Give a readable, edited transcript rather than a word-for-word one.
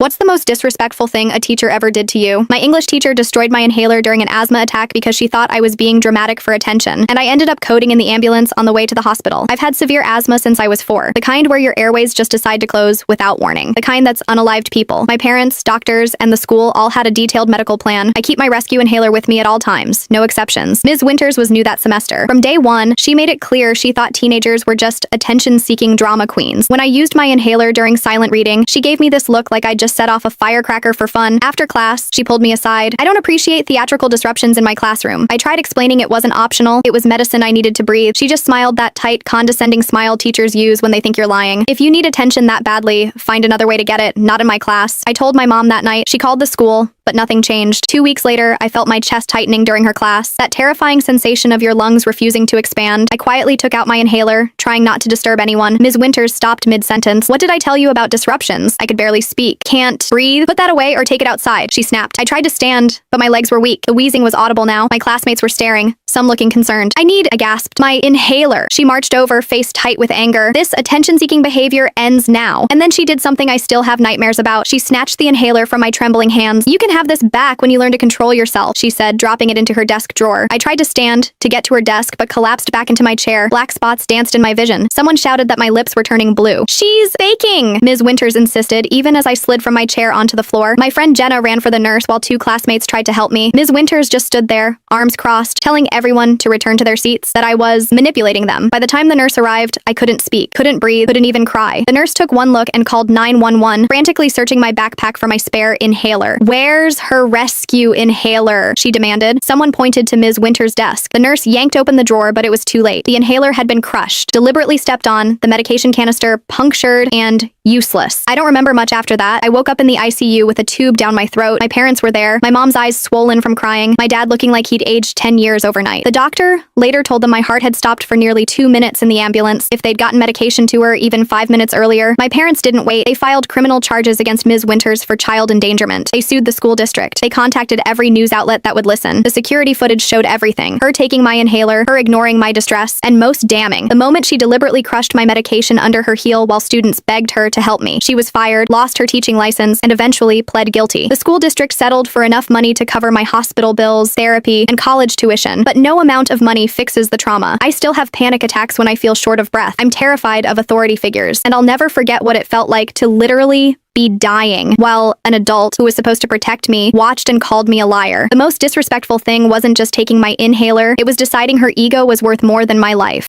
What's the most disrespectful thing a teacher ever did to you? My English teacher destroyed my inhaler during an asthma attack because she thought I was being dramatic for attention, and I ended up coding in the ambulance on the way to the hospital. I've had severe asthma since I was 4, the kind where your airways just decide to close without warning, the kind that's unalived people. My parents, doctors, and the school all had a detailed medical plan. I keep my rescue inhaler with me at all times, no exceptions. Ms. Winters was new that semester. From day one, she made it clear she thought teenagers were just attention-seeking drama queens. When I used my inhaler during silent reading, she gave me this look like I'd just set off a firecracker for fun. After class, she pulled me aside. I don't appreciate theatrical disruptions in my classroom. I tried explaining it wasn't optional. It was medicine I needed to breathe. She just smiled, that tight, condescending smile teachers use when they think you're lying. If you need attention that badly, find another way to get it, not in my class. I told my mom that night. She called the school, but nothing changed. 2 weeks later, I felt my chest tightening during her class. That terrifying sensation of your lungs refusing to expand. I quietly took out my inhaler, trying not to disturb anyone. Ms. Winters stopped mid-sentence. What did I tell you about disruptions? I could barely speak. Can't breathe? Put that away or take it outside, she snapped. I tried to stand, but my legs were weak. The wheezing was audible now. My classmates were staring, some looking concerned. I gasped. My inhaler. She marched over, face tight with anger. This attention-seeking behavior ends now. And then she did something I still have nightmares about. She snatched the inhaler from my trembling hands. You can have this back when you learn to control yourself, she said, dropping it into her desk drawer. I tried to stand, to get to her desk, but collapsed back into my chair. Black spots danced in my vision. Someone shouted that my lips were turning blue. She's faking, Ms. Winters insisted, even as I slid from my chair onto the floor. My friend Jenna ran for the nurse while 2 classmates tried to help me. Ms. Winters just stood there, arms crossed, telling everyone to return to their seats, that I was manipulating them. By the time the nurse arrived, I couldn't speak, couldn't breathe, couldn't even cry. The nurse took one look and called 911, frantically searching my backpack for my spare inhaler. Where's her rescue inhaler? She demanded. Someone pointed to Ms. Winters' desk. The nurse yanked open the drawer, but it was too late. The inhaler had been crushed, deliberately stepped on, the medication canister punctured, and useless. I don't remember much after that. I woke up in the ICU with a tube down my throat. My parents were there, my mom's eyes swollen from crying, my dad looking like he'd aged 10 years overnight. The doctor later told them my heart had stopped for nearly 2 minutes in the ambulance. If they'd gotten medication to her even 5 minutes earlier. My parents didn't wait. They filed criminal charges against Ms. Winters for child endangerment. They sued the school district. They contacted every news outlet that would listen. The security footage showed everything. Her taking my inhaler, her ignoring my distress, and most damning, the moment she deliberately crushed my medication under her heel while students begged her to help me. She was fired, lost her teaching license, and eventually pled guilty. The school district settled for enough money to cover my hospital bills, therapy, and college tuition, but no amount of money fixes the trauma. I still have panic attacks when I feel short of breath. I'm terrified of authority figures, and I'll never forget what it felt like to literally be dying while an adult who was supposed to protect me watched and called me a liar. The most disrespectful thing wasn't just taking my inhaler, it was deciding her ego was worth more than my life.